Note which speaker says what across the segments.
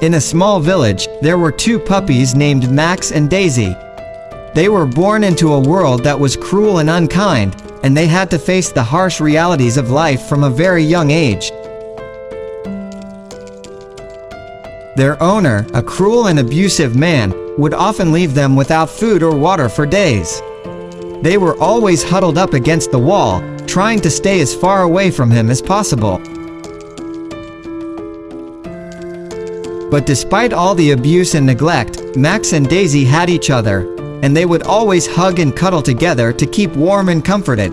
Speaker 1: In a small village, there were two puppies named Max and Daisy. They were born into a world that was cruel and unkind, and they had to face the harsh realities of life from a very young age. Their owner, a cruel and abusive man, would often leave them without food or water for days. They were always huddled up against the wall, trying to stay as far away from him as possible. But despite all the abuse and neglect, Max and Daisy had each other, and they would always hug and cuddle together to keep warm and comforted.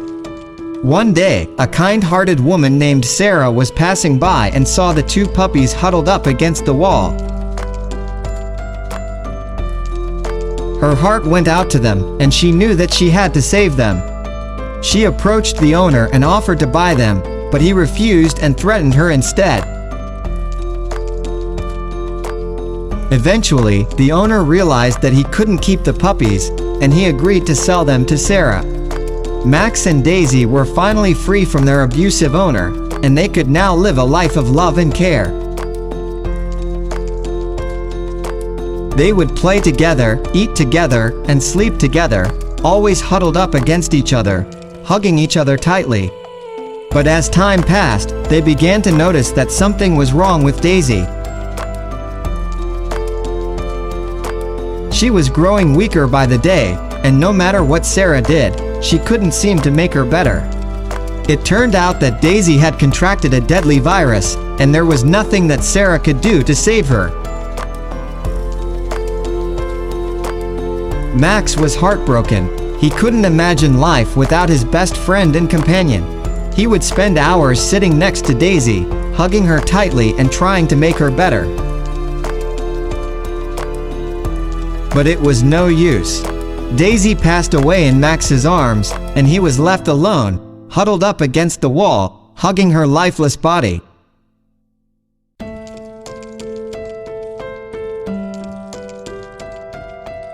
Speaker 1: One day, a kind-hearted woman named Sarah was passing by and saw the two puppies huddled up against the wall. Her heart went out to them, and she knew that she had to save them. She approached the owner and offered to buy them, but he refused and threatened her instead. Eventually, the owner realized that he couldn't keep the puppies, and he agreed to sell them to Sarah. Max and Daisy were finally free from their abusive owner, and they could now live a life of love and care. They would play together, eat together, and sleep together, always huddled up against each other, hugging each other tightly. But as time passed, they began to notice that something was wrong with Daisy. She was growing weaker by the day, and no matter what Sarah did, she couldn't seem to make her better. It turned out that Daisy had contracted a deadly virus, and there was nothing that Sarah could do to save her. Max was heartbroken. He couldn't imagine life without his best friend and companion. He would spend hours sitting next to Daisy, hugging her tightly and trying to make her better. But it was no use. Daisy passed away in Max's arms, and he was left alone, huddled up against the wall, hugging her lifeless body.